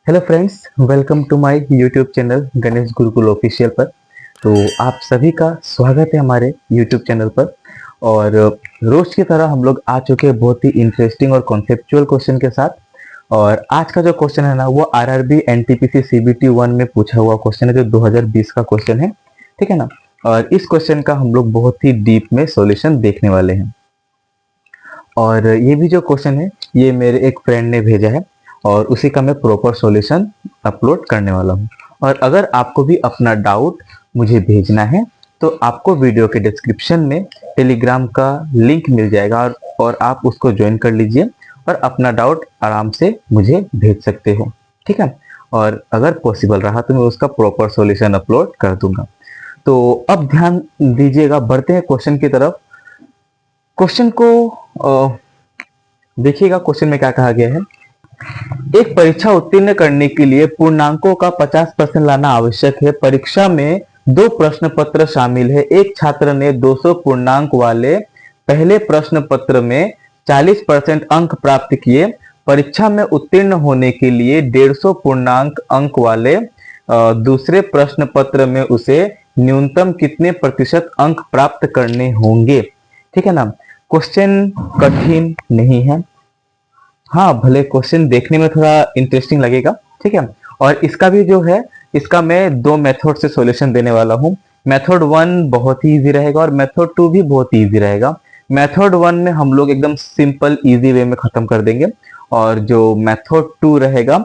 Hello friends, welcome to my YouTube channel Ganesh Gurukul official पर। तो आप सभी का स्वागत है हमारे यूट्यूब चैनल पर। और रोज की तरह हम लोग आ चुके हैं बहुत ही इंटरेस्टिंग और कॉन्सेप्चुअल क्वेश्चन के साथ। और आज का जो क्वेश्चन है ना, वो आरआरबी एनटीपीसी सीबीटी 1 में पूछा हुआ क्वेश्चन है, जो 2020 का क्वेश्चन है। ठीक है ना। और इस क्वेश्चन का हम लोग बहुत ही डीप में सॉल्यूशन देखने वाले हैं। और ये भी जो क्वेश्चन है, ये मेरे एक फ्रेंड ने भेजा है और उसी का मैं प्रॉपर सॉल्यूशन अपलोड करने वाला हूँ। और अगर आपको भी अपना डाउट मुझे भेजना है तो आपको वीडियो के डिस्क्रिप्शन में टेलीग्राम का लिंक मिल जाएगा, और आप उसको ज्वाइन कर लीजिए और अपना डाउट आराम से मुझे भेज सकते हो। ठीक है। और अगर पॉसिबल रहा तो मैं उसका प्रॉपर सॉल्यूशन अपलोड कर दूंगा। तो अब ध्यान दीजिएगा, बढ़ते हैं क्वेश्चन की तरफ। क्वेश्चन को देखिएगा, क्वेश्चन में क्या कहा गया है। एक परीक्षा उत्तीर्ण करने के लिए पूर्णांकों का 50% लाना आवश्यक है। परीक्षा में दो प्रश्न पत्र शामिल है। एक छात्र ने 200 पूर्णांक वाले पहले प्रश्न पत्र में 40% अंक प्राप्त किए। परीक्षा में उत्तीर्ण होने के लिए 150 पूर्णांक अंक वाले दूसरे प्रश्न पत्र में उसे न्यूनतम कितने प्रतिशत अंक प्राप्त करने होंगे। ठीक है ना। क्वेश्चन कठिन नहीं है। हाँ, भले क्वेश्चन देखने में थोड़ा इंटरेस्टिंग लगेगा। ठीक है। और इसका भी जो है, इसका मैं दो मेथड से सॉल्यूशन देने वाला हूँ। मेथड 1 बहुत ही इजी रहेगा और मेथड 2 भी बहुत ही इजी रहेगा। मेथड 1 में हम लोग एकदम सिंपल इजी वे में खत्म कर देंगे, और जो मेथड 2 रहेगा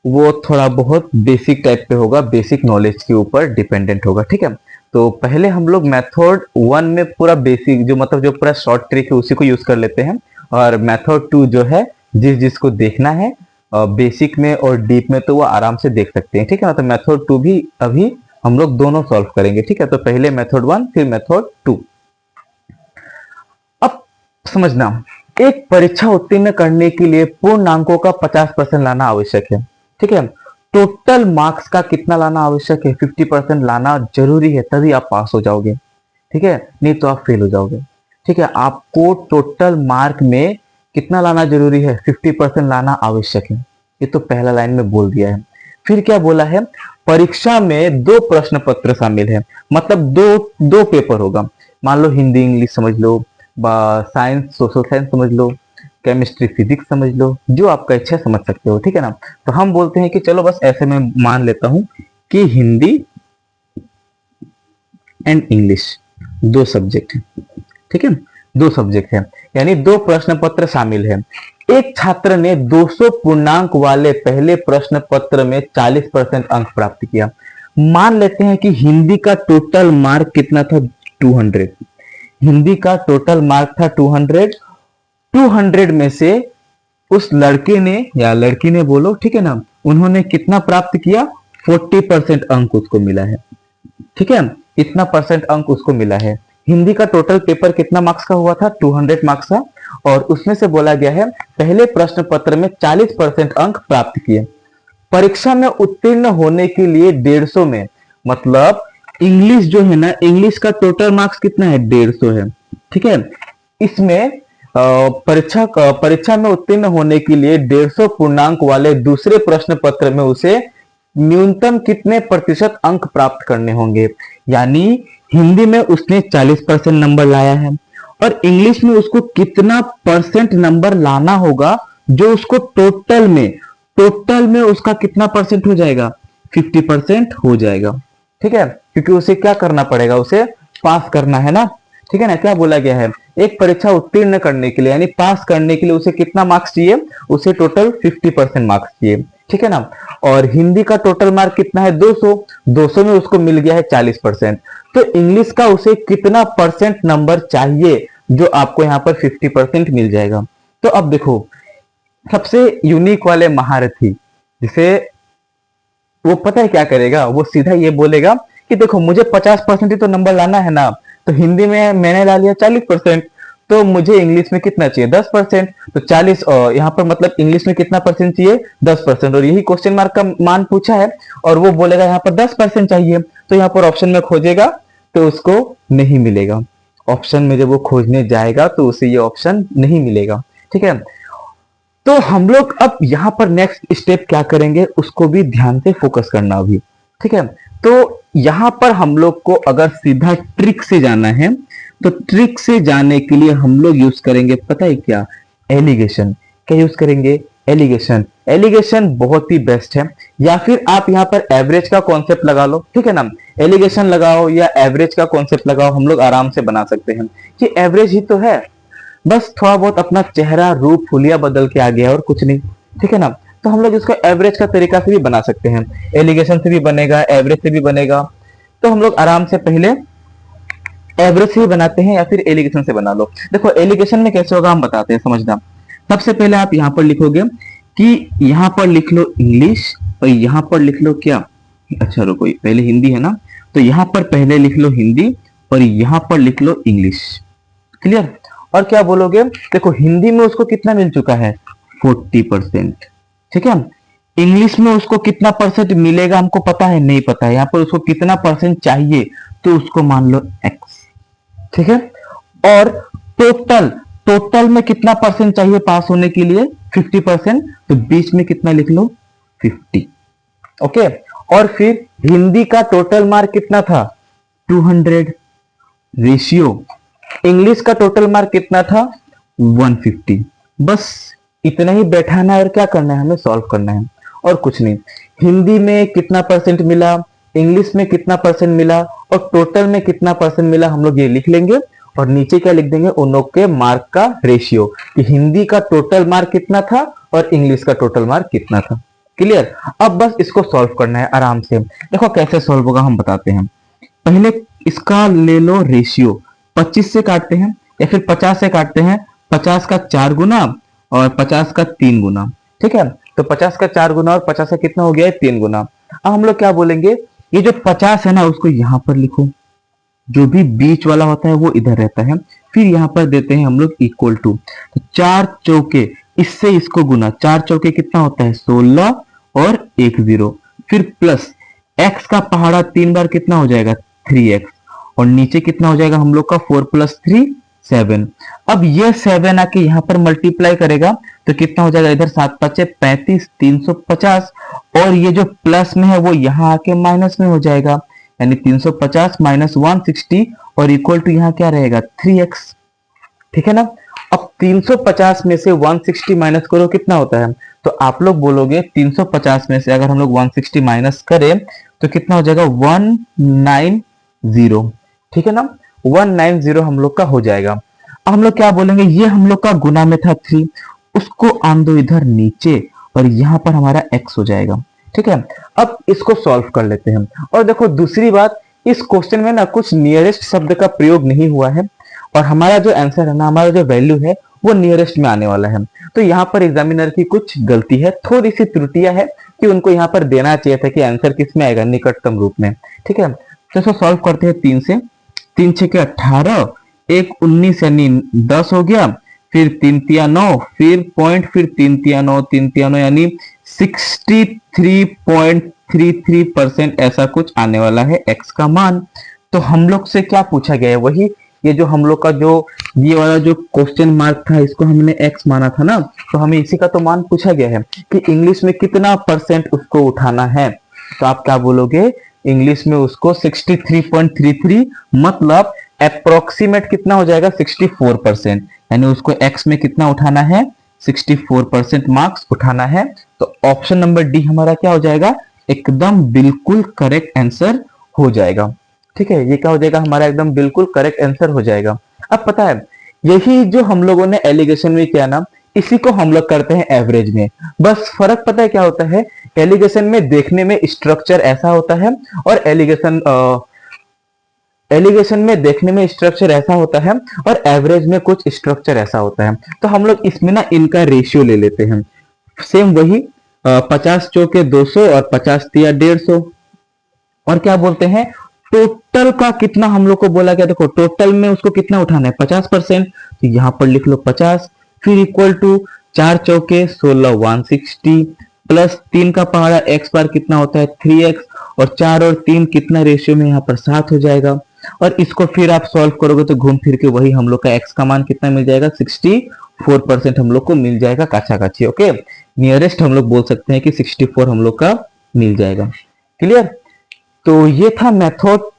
वो थोड़ा बहुत बेसिक टाइप पे होगा, बेसिक नॉलेज के ऊपर डिपेंडेंट होगा। ठीक है। तो पहले हम लोग मेथड 1 में पूरा बेसिक, जो मतलब जो पूरा शॉर्ट ट्रिक है, उसी को यूज कर लेते हैं। और मेथड 2 जो है, जिसको देखना है बेसिक में और डीप में, तो वो आराम से देख सकते हैं। ठीक है ना। तो मेथड 2 भी अभी हम लोग दोनों सॉल्व करेंगे। ठीक है। तो पहले मेथड 1 फिर मेथड 2। अब समझना, एक परीक्षा उत्तीर्ण करने के लिए पूर्णांकों का 50% लाना आवश्यक है। ठीक है। टोटल मार्क्स का कितना लाना आवश्यक है? 50% लाना जरूरी है, तभी आप पास हो जाओगे। ठीक है, नहीं तो आप फेल हो जाओगे। ठीक है। आपको टोटल मार्क में कितना लाना जरूरी है? 50% लाना आवश्यक है। ये तो पहला लाइन में बोल दिया है। फिर क्या बोला है? परीक्षा में दो प्रश्न पत्र शामिल है, मतलब दो दो पेपर होगा। मान लो हिंदी इंग्लिश समझ लो, साइंस सोशल साइंस समझ लो, केमिस्ट्री फिजिक्स समझ लो, जो आपका इच्छा समझ सकते हो। ठीक है ना। तो हम बोलते हैं कि चलो बस ऐसे में मान लेता हूं कि हिंदी एंड इंग्लिश दो सब्जेक्ट है। ठीक है। दो सब्जेक्ट है, यानी दो प्रश्न पत्र शामिल है। एक छात्र ने 200 पूर्णांक वाले पहले प्रश्न पत्र में 40% अंक प्राप्त किया। मान लेते हैं कि हिंदी का टोटल मार्क कितना था? 200। हिंदी का टोटल मार्क था 200। 200 में से उस लड़के ने या लड़की ने, बोलो, ठीक है ना, उन्होंने कितना प्राप्त किया? 40% अंक उसको मिला है। ठीक है। इतना परसेंट अंक उसको मिला है। हिंदी का टोटल पेपर कितना मार्क्स का हुआ था? 200 मार्क्स का। और उसमें से बोला गया है पहले प्रश्न पत्र में 40% अंक प्राप्त किए। परीक्षा में उत्तीर्ण होने के लिए 150 में, मतलब इंग्लिश जो है ना, इंग्लिश का टोटल मार्क्स कितना है? 150 है। ठीक है। इसमें परीक्षा में उत्तीर्ण होने के लिए 150 पूर्णांक वाले दूसरे प्रश्न पत्र में उसे न्यूनतम कितने प्रतिशत अंक प्राप्त करने होंगे। यानी हिंदी में उसने 40% नंबर लाया है, और इंग्लिश में उसको कितना परसेंट नंबर लाना होगा, जो उसको टोटल में उसका कितना परसेंट हो जाएगा? 50% हो जाएगा। ठीक है। क्योंकि उसे क्या करना पड़ेगा? उसे पास करना है ना। ठीक है ना। क्या बोला गया है? एक परीक्षा उत्तीर्ण करने के लिए, यानी पास करने के लिए उसे कितना मार्क्स चाहिए? उसे टोटल 50% मार्क्स चाहिए। ठीक है ना। और हिंदी का टोटल मार्क कितना है? 200। 200 में उसको मिल गया है 40%। तो इंग्लिश का उसे कितना परसेंट नंबर चाहिए, जो आपको यहाँ पर 50% मिल जाएगा। तो अब देखो, सबसे यूनिक वाले महारथी, जिसे वो पता है क्या करेगा? वो सीधा ये बोलेगा कि देखो, मुझे 50% ही तो नंबर लाना है ना। तो हिंदी में मैंने ला लिया 40%, तो मुझे इंग्लिश में कितना चाहिए? 10%। तो 40 यहाँ पर मतलब इंग्लिश में कितना परसेंट चाहिए? 10%। और यही क्वेश्चन मार्क का मान पूछा है, और वो बोलेगा यहाँ पर 10% चाहिए। तो यहाँ पर ऑप्शन में खोजेगा तो उसको नहीं मिलेगा। ऑप्शन में जब वो खोजने जाएगा तो उसे ये ऑप्शन नहीं मिलेगा। ठीक है। तो हम लोग अब यहाँ पर नेक्स्ट स्टेप क्या करेंगे उसको भी ध्यान से फोकस करना अभी, ठीक है। तो यहाँ पर हम लोग को अगर सीधा ट्रिक से जाना है तो ट्रिक से जाने के लिए हम लोग यूज करेंगे पता है क्या, एलिगेशन। क्या यूज करेंगे, एलिगेशन। एलिगेशन बहुत ही बेस्ट है, या फिर आप यहाँ पर एवरेज का कॉन्सेप्ट लगा लो, ठीक है ना। एलिगेशन लगाओ या एवरेज का कॉन्सेप्ट लगाओ, हम लोग आराम से बना सकते हैं कि एवरेज ही तो है, बस थोड़ा बहुत अपना चेहरा रूप हुलिया बदल के आ गया और कुछ नहीं, ठीक है ना। तो हम लोग इसको एवरेज का तरीका से भी बना सकते हैं, एलिगेशन से भी बनेगा, एवरेज से भी बनेगा। तो हम लोग आराम से पहले एवरेज से ही बनाते हैं या फिर एलिगेशन से बना लो। देखो एलिगेशन में कैसे होगा हम बताते हैं, समझना। सबसे पहले आप यहाँ पर लिखोगे कि यहाँ पर लिख लो इंग्लिश और यहाँ पर लिख लो क्या, अच्छा रुको पहले हिंदी है ना, तो यहाँ पर पहले लिख लो हिंदी और यहाँ पर लिख लो इंग्लिश। क्लियर। और क्या बोलोगे, देखो हिंदी में उसको कितना मिल चुका है 40%, ठीक है। इंग्लिश में उसको कितना परसेंट मिलेगा हमको पता है, नहीं पता है। यहाँ पर उसको कितना परसेंट चाहिए तो उसको मान लो x, ठीक है। और टोटल, टोटल में कितना परसेंट चाहिए पास होने के लिए 50%, तो बीच में कितना लिख लो 50, ओके। और फिर हिंदी का टोटल मार्क कितना था 200 रेशियो, इंग्लिश का टोटल मार्क कितना था 150। बस इतना ही बैठाना है और क्या करना है, हमें सॉल्व करना है और कुछ नहीं। हिंदी में कितना परसेंट मिला, इंग्लिश में कितना परसेंट मिला और टोटल में कितना परसेंट मिला, हम लोग ये लिख लेंगे और नीचे क्या लिख देंगे, उन लोग के मार्क का रेशियो कि हिंदी का टोटल मार्क कितना था और इंग्लिश का टोटल मार्क कितना था। क्लियर। अब बस इसको सॉल्व करना है आराम से। देखो कैसे सॉल्व होगा हम बताते हैं। पहले इसका ले लो रेशियो, 25 से काटते हैं या फिर 50 से काटते हैं, 50 का 4 गुना और 50 का 3 गुना, ठीक है। तो 50 का 4 गुना और 50 का कितना हो गया है 3 गुना। अब हम लोग क्या बोलेंगे, ये जो 50 है ना उसको यहां पर लिखो, जो भी बीच वाला होता है वो इधर रहता है, फिर यहां पर देते हैं हम लोग इक्वल टू, तो 4 चौके, इससे इसको गुना, 4 चौके कितना होता है 16 और 1 0, फिर प्लस x का पहाड़ा 3 बार कितना हो जाएगा 3x, और नीचे कितना हो जाएगा हम लोग का 4 + 3 7। अब ये 7 आके यहाँ पर मल्टीप्लाई करेगा तो कितना हो जाएगा, इधर 7 × 5 = 35, 350, और ये जो प्लस में है वो यहाँ आके माइनस में हो जाएगा, यानी 350 - 160 और इक्वल टू यहाँ क्या रहेगा 3x, ठीक है ना। अब 350 में से 160 माइनस करो कितना होता है, तो आप लोग बोलोगे 350 में से अगर हम लोग 160 माइनस करें तो कितना हो जाएगा 190, ठीक है ना। 190 हम लोग का हो जाएगा। अब हम लोग क्या बोलेंगे, ये हम लोग का गुना में था 3, उसको आन दो इधर नीचे और यहाँ पर हमारा x हो जाएगा, ठीक है। अब इसको सॉल्व कर लेते हैं। और देखो दूसरी बात, इस क्वेश्चन में ना कुछ नियरेस्ट शब्द का प्रयोग नहीं हुआ है और हमारा जो आंसर है ना, हमारा जो वैल्यू है वो नियरेस्ट में आने वाला है। तो यहाँ पर एग्जामिनर की कुछ गलती है, थोड़ी सी त्रुटियां है कि उनको यहाँ पर देना चाहिए था कि आंसर किस में आएगा, निकटतम रूप में, ठीक है। तो इसको सॉल्व करते हैं 3 से, 3 × 6 = 18, 1 19 यानी 10 हो गया, फिर 3 × 3 = 9, फिर पॉइंट, फिर 3 × 9, 3 × 9 यानी 63.33% ऐसा कुछ आने वाला है x का मान। तो हम लोग से क्या पूछा गया है, वही ये जो हम लोग का जो ये वाला जो क्वेश्चन मार्क था इसको हमने x माना था ना, तो हमें इसी का तो मान पूछा गया है कि इंग्लिश में कितना परसेंट उसको उठाना है। तो आप क्या बोलोगे, इंग्लिश में उसको 63.33 मतलब अप्रोक्सीमेट कितना हो जाएगा 64%, यानी उसको x में कितना उठाना है 64% मार्क्स उठाना है। तो ऑप्शन नंबर डी हमारा क्या हो जाएगा, एकदम बिल्कुल करेक्ट आंसर हो जाएगा, ठीक है। ये क्या हो जाएगा हमारा एकदम बिल्कुल करेक्ट आंसर हो जाएगा। अब पता है यही जो हम लोगों ने एलिगेशन में किया ना, इसी को हम लोग करते हैं एवरेज में। बस फर्क पता है क्या होता है, एलिगेशन में देखने में स्ट्रक्चर ऐसा होता है और एलिगेशन में देखने में स्ट्रक्चर ऐसा होता है और एवरेज में कुछ स्ट्रक्चर ऐसा होता है। तो हम लोग इसमें ना इनका रेशियो ले लेते हैं, सेम वही 50 चौके 200 और 50 × 3 = 150। और क्या बोलते हैं, टोटल का कितना हम लोग को बोला गया, देखो टोटल में उसको कितना उठाना है 50%, तो यहां पर लिख लो 50, फिर इक्वल टू 4 चौके 16 160 प्लस 3 का पहाड़ा x बार कितना होता है 3x, और 4 और 3 कितना रेशियो में यहाँ पर 7 हो जाएगा। और इसको फिर आप सॉल्व करोगे तो घूम फिर के वही हम लोग का x का मान कितना मिल जाएगा 4% हम लोग को मिल जाएगा काछा काछी। ओके, नियरेस्ट हम लोग बोल सकते हैं कि 64 हम लोग का मिल जाएगा। क्लियर? तो ये था मेथड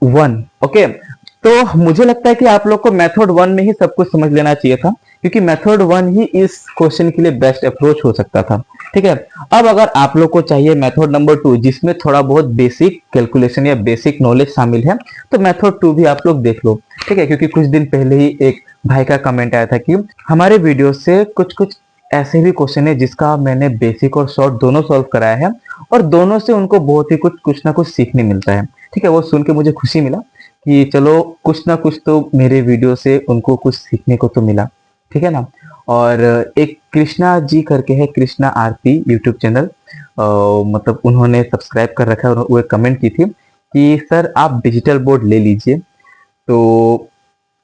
1। ओके, तो मुझे लगता है कि आप लोग को मेथड 1 में ही सब कुछ समझ लेना चाहिए था, क्योंकि मेथड 1 ही इस क्वेश्चन के लिए बेस्ट अप्रोच हो सकता था। ठीक है, अब अगर आप लोग को चाहिए मेथड नंबर 2 जिसमें थोड़ा बहुत बेसिक कैलकुलेशन या बेसिक नॉलेज शामिल है, तो मेथड 2 भी आप लोग देख लो। ठीक है, क्योंकि कुछ दिन पहले ही एक भाई का कमेंट आया था कि हमारे वीडियो से कुछ कुछ ऐसे भी क्वेश्चन है जिसका मैंने बेसिक और शॉर्ट दोनों सॉल्व कराया है, और दोनों से उनको बहुत ही कुछ ना कुछ सीखने मिलता है। ठीक है, वो सुन के मुझे खुशी मिला कि चलो कुछ ना कुछ तो मेरे वीडियो से उनको कुछ सीखने को तो मिला। ठीक है ना। और एक कृष्णा जी करके है, कृष्णा आरती यूट्यूब चैनल, मतलब उन्होंने सब्सक्राइब कर रखा है, वो एक कमेंट की थी कि सर आप डिजिटल बोर्ड ले लीजिए। तो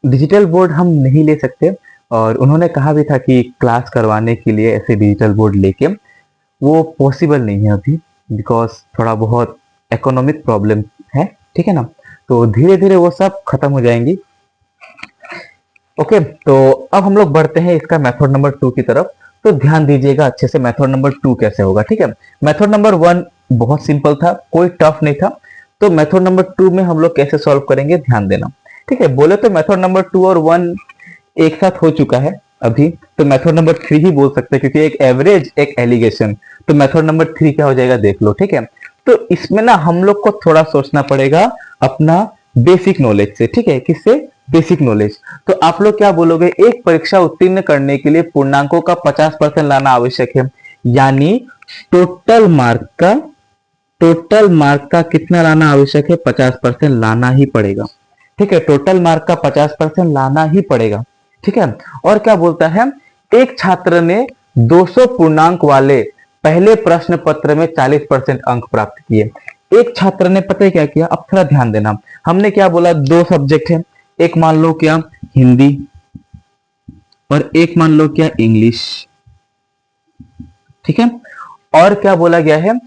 डिजिटल बोर्ड हम नहीं ले सकते, और उन्होंने कहा भी था कि क्लास करवाने के लिए ऐसे डिजिटल बोर्ड लेके वो पॉसिबल नहीं है अभी, बिकॉज थोड़ा बहुत इकोनॉमिक प्रॉब्लम है। ठीक है ना, तो धीरे धीरे वो सब खत्म हो जाएंगी। ओके, तो अब हम लोग बढ़ते हैं इसका मेथड नंबर 2 की तरफ। तो ध्यान दीजिएगा अच्छे से मेथड नंबर 2 कैसे होगा। ठीक है, मेथड नंबर 1 बहुत सिंपल था, कोई टफ नहीं था। तो मेथड नंबर 2 में हम लोग कैसे सॉल्व करेंगे, ध्यान देना। ठीक है, बोले तो मेथड नंबर 2 और 1 एक साथ हो चुका है अभी, तो मेथड नंबर 3 ही बोल सकते हैं, क्योंकि एक एवरेज एक एलिगेशन। तो मेथड नंबर 3 क्या हो जाएगा देख लो। ठीक है, तो इसमें ना हम लोग को थोड़ा सोचना पड़ेगा अपना बेसिक नॉलेज से। ठीक है, किससे? Basic knowledge. तो आप लोग क्या बोलोगे, एक परीक्षा उत्तीर्ण करने के लिए पूर्णांकों का 50% लाना आवश्यक है, यानी टोटल मार्क का कितना लाना आवश्यक है? 50% लाना ही पड़ेगा। ठीक है, टोटल मार्क का 50% लाना ही पड़ेगा। ठीक है, और क्या बोलता है, एक छात्र ने 200 पूर्णांक वाले पहले प्रश्न पत्र में 40% अंक प्राप्त किए। एक छात्र ने पता है क्या किया, अब थोड़ा ध्यान देना। हमने क्या बोला, 2 सब्जेक्ट है, एक मान लो क्या हिंदी और एक मान लो क्या इंग्लिश। ठीक है, और क्या बोला गया है,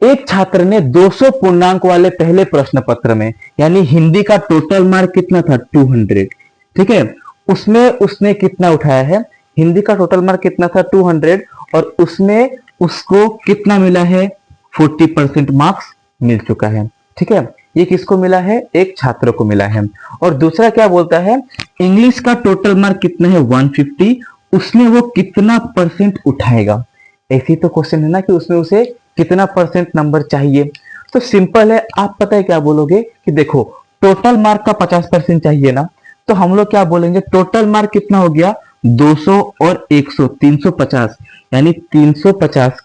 एक छात्र ने 200 पूर्णांक वाले पहले प्रश्न पत्र में, यानी हिंदी का टोटल मार्क कितना था? 200। ठीक है, उसमें उसने कितना उठाया है? हिंदी का टोटल मार्क कितना था? 200, और उसमें उसको कितना मिला है? 40% मार्क्स मिल चुका है। ठीक है, ये किसको मिला है? एक छात्र को मिला है। और दूसरा क्या बोलता है, इंग्लिश का टोटल मार्क कितना है? 150, उसमें वो कितना परसेंट उठाएगा? ऐसी तो क्वेश्चन है ना कि उसमें उसे कितना परसेंट नंबर चाहिए। तो सिंपल है, आप पता है क्या बोलोगे कि देखो टोटल मार्क का 50% चाहिए ना, तो हम लोग क्या बोलेंगे, टोटल मार्क कितना हो गया? 200 और 100, 350, यानी 350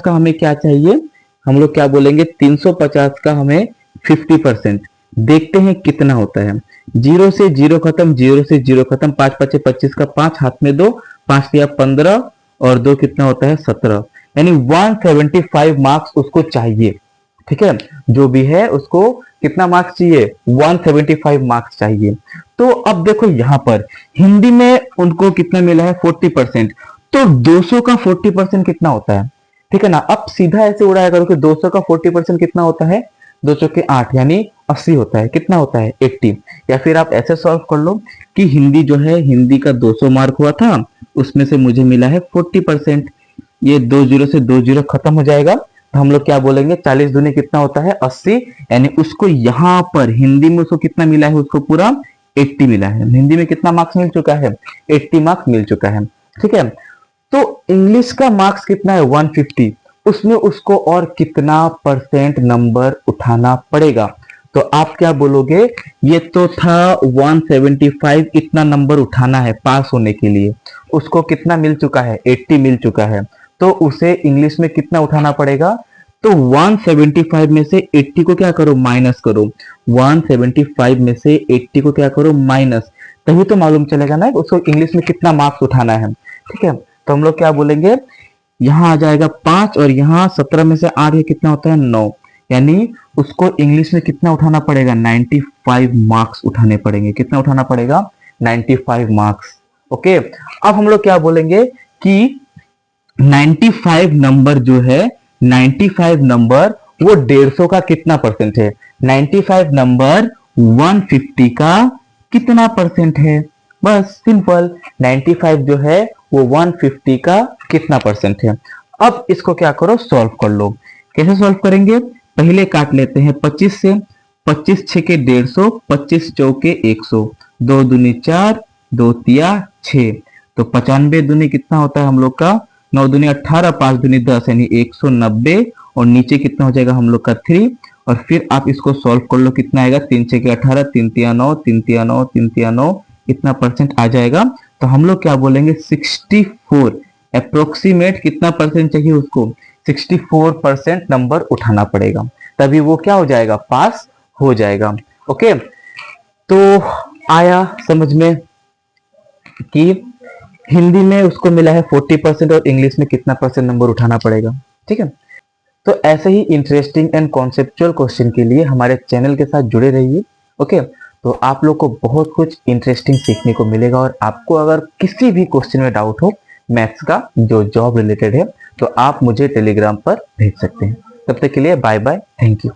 का हमें क्या चाहिए? हम लोग क्या बोलेंगे, 350 का हमें 50%। देखते हैं कितना होता है। 0 से 0 खत्म, 0 से 0 खत्म, 5 5 25 का 5 हाथ में 2, 5 या 15 और 2 कितना होता है? 17, यानी 175 मार्क्स उसको चाहिए। ठीक है, जो भी है उसको कितना मार्क्स चाहिए? 175 मार्क्स चाहिए। तो अब देखो यहां पर हिंदी में उनको कितना मिला है? 40%। तो 200 का 40% कितना होता है? ठीक है ना, अब सीधा ऐसे उड़ाया करो कि 200 का 40% कितना होता है? 2 चौके 8, यानी 80 होता है। कितना होता है? 80। या फिर आप ऐसे सॉल्व कर लो कि हिंदी जो है, हिंदी का 200 मार्क हुआ था, उसमें से मुझे मिला है 40%। ये 2 जीरो से 2 जीरो खत्म हो जाएगा, तो हम लोग क्या बोलेंगे, 40 दूनी कितना होता है? 80, यानी उसको यहां पर हिंदी में उसको कितना मिला है? उसको पूरा 80 मिला है। हिंदी में कितना मार्क्स मिल चुका है? 80 मार्क्स मिल चुका है। ठीक है, तो इंग्लिश का मार्क्स कितना है? 150, उसमें उसको और कितना परसेंट नंबर उठाना पड़ेगा? तो आप क्या बोलोगे, ये तो था 175, इतना नंबर उठाना है पास होने के लिए। उसको कितना मिल चुका है? 80 मिल चुका है। तो उसे इंग्लिश में कितना उठाना पड़ेगा? तो 175 में से 80 को क्या करो? माइनस करो। 175 में से 80 को क्या करो? माइनस, तभी तो मालूम चलेगा ना उसको इंग्लिश में कितना मार्क्स उठाना है। ठीक है, तो हम लोग क्या बोलेंगे, यहां आ जाएगा 5 और यहां 17 में से 8 कितना होता है? 9, यानी उसको इंग्लिश में कितना उठाना पड़ेगा? 95 मार्क्स उठाने पड़ेंगे। कितना उठाना पड़ेगा? 95 मार्क्स। ओके, अब हम लोग क्या बोलेंगे कि 95 नंबर जो है, 95 नंबर वो 150 का कितना परसेंट है? 95 नंबर 150 का कितना परसेंट है? बस सिंपल। 95 जो है वो 150 का कितना परसेंट है। अब इसको क्या करो, सॉल्व कर लो। कैसे सॉल्व करेंगे, पहले काट लेते हैं 25 से। 25 6 के 150, 25 चौके 100, 2 दूनी 4, 2 तिया 6, तो 95 दूनी कितना होता है हम लोग का, 9 दूनी 18, 5 दूनी 10 यानी 190, और नीचे कितना हो जाएगा हम लोग का 3। और फिर आप इसको सॉल्व कर लो, कितना आएगा, 3 6 के 18, 3 तिया 9, 3 तिया 9, 3 तिया 9, इतना परसेंट आ जाएगा। तो हम लोग क्या बोलेंगे, 64 अप्रोक्सीमेट कितना परसेंट चाहिए उसको, 64% नंबर उठाना पड़ेगा, तभी वो क्या हो जाएगा, पास हो जाएगा। ओके, तो आया समझ में कि हिंदी में उसको मिला है 40% और इंग्लिश में कितना परसेंट नंबर उठाना पड़ेगा। ठीक है, तो ऐसे ही इंटरेस्टिंग एंड कॉन्सेप्चुअल क्वेश्चन के लिए हमारे चैनल के साथ जुड़े रहिए। ओके, तो आप लोग को बहुत कुछ इंटरेस्टिंग सीखने को मिलेगा, और आपको अगर किसी भी क्वेश्चन में डाउट हो मैथ्स का जो जॉब रिलेटेड है, तो आप मुझे टेलीग्राम पर भेज सकते हैं। तब तक के लिए बाय बाय, थैंक यू।